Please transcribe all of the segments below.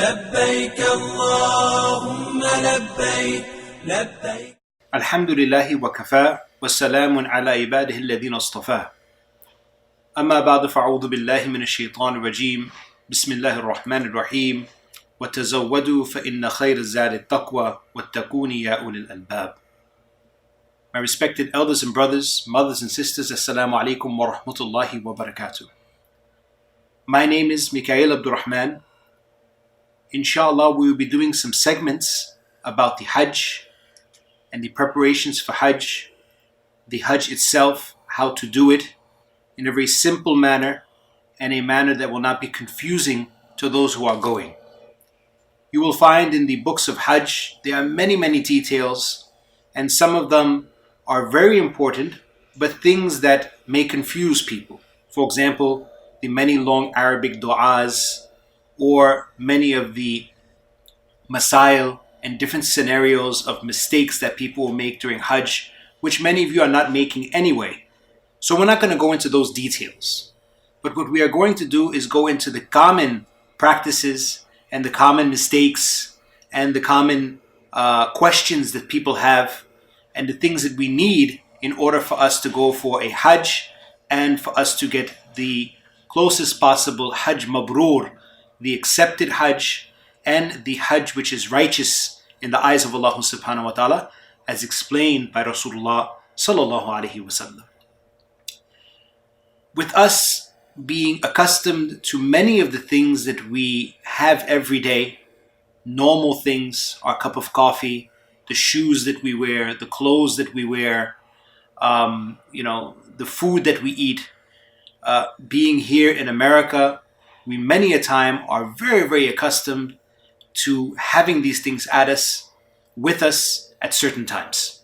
لبيك اللهم لبيك لبيك. Alhamdulillahi wa kafa wa salamun ala ibadihi alladhina istafa. Amma ba'du fa'udhu billahi minash shaitanir rajim. Bismillahir rahmanir rahim. Wa tazawwadu fa inna khayra zadi at-taqwa wattaquni ya ulil albab. My respected elders and brothers, mothers and sisters, assalamu alaikum wa rahmatullahi wa barakatuh. My name is Mikaeel Abdur Rahman. Inshallah, we will be doing some segments about the Hajj and the preparations for Hajj, the Hajj itself, how to do it in a very simple manner and a manner that will not be confusing to those who are going. You will find in the books of Hajj, there are many details, and some of them are very important, but things that may confuse people. For example, the many long Arabic du'as, or many of the masail and different scenarios of mistakes that people will make during Hajj, which many of you are not making anyway. So we're not going to go into those details. But what we are going to do is go into the common practices and the common mistakes and the common questions that people have and the things that we need in order for us to go for a Hajj and for us to get the closest possible Hajj Mabrur, the accepted Hajj, and the Hajj which is righteous in the eyes of Allah subhanahu wa ta'ala, as explained by Rasulullah sallallahu alaihi wasallam. With us being accustomed to many of the things that we have every day, normal things, our cup of coffee, the shoes that we wear, the clothes that we wear, the food that we eat, being here in America, we many a time are very accustomed to having these things with us at certain times.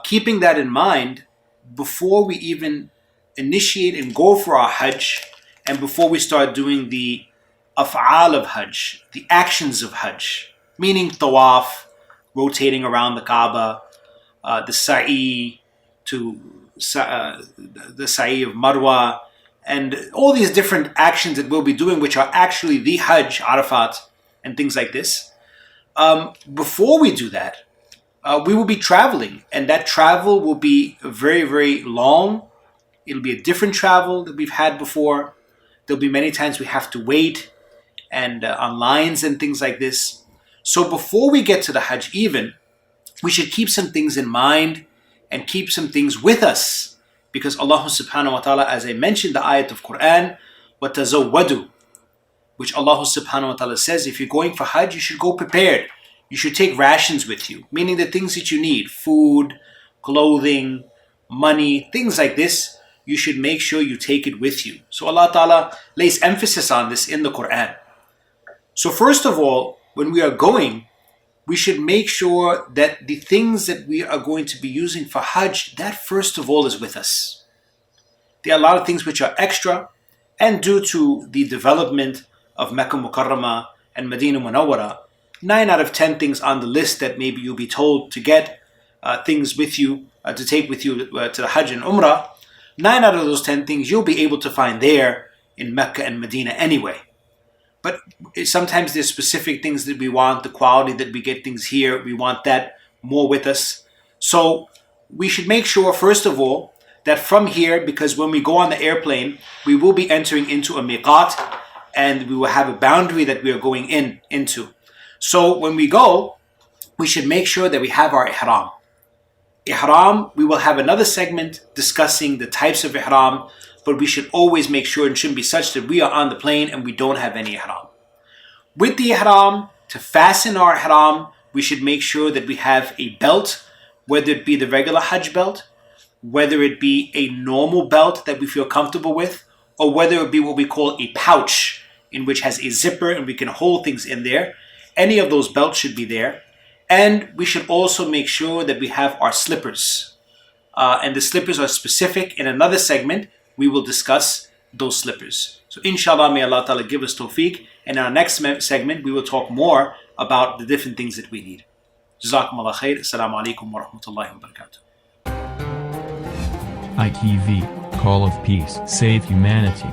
Keeping that in mind, before we even initiate and go for our Hajj, and before we start doing the af'al of Hajj, the actions of Hajj, meaning tawaf, rotating around the Kaaba, the sa'i the sa'i of Marwa, and all these different actions that we'll be doing, which are actually the Hajj, Arafat, and things like this. Before we do that, we will be traveling, and that travel will be very long. It'll be a different travel that we've had before. There'll be many times we have to wait and on lines and things like this. So before we get to the Hajj even, we should keep some things in mind and keep some things with us, because Allah subhanahu wa ta'ala, as I mentioned the ayat of Quran, وَتَزَوَّدُوا, which Allah subhanahu wa ta'ala says, if you're going for Hajj, you should go prepared. You should take rations with you, meaning the things that you need, food, clothing, money, things like this, you should make sure you take it with you. So Allah ta'ala lays emphasis on this in the Quran. So first of all, when we are going, we should make sure that the things that we are going to be using for Hajj, that first of all is with us. There are a lot of things which are extra, and due to the development of Mecca Mukarramah and Medina Munawwara, 9 out of 10 things on the list that maybe you'll be told to get things with you, to take with you to the Hajj and Umrah, 9 out of those 10 things you'll be able to find there in Mecca and Medina anyway. But sometimes there's specific things that we want, the quality that we get things here, we want that more with us. So we should make sure, first of all, that from here, because when we go on the airplane, we will be entering into a miqat, and we will have a boundary that we are going into. So when we go, we should make sure that we have our ihram. Ihram, we will have another segment discussing the types of ihram, but we should always make sure it shouldn't be such that we are on the plane and we don't have any ihram. With the ihram, to fasten our ihram, we should make sure that we have a belt, whether it be the regular Hajj belt, whether it be a normal belt that we feel comfortable with, or whether it be what we call a pouch, in which has a zipper and we can hold things in there. Any of those belts should be there. And we should also make sure that we have our slippers. And the slippers are specific. In another segment, we will discuss those slippers. So inshallah, may Allah Ta'ala give us tawfiq. And in our next segment, we will talk more about the different things that we need. Jazakumullah khair. Assalamu alaikum wa rahmatullahi wa barakatuh. ITV, Call of Peace, Save Humanity.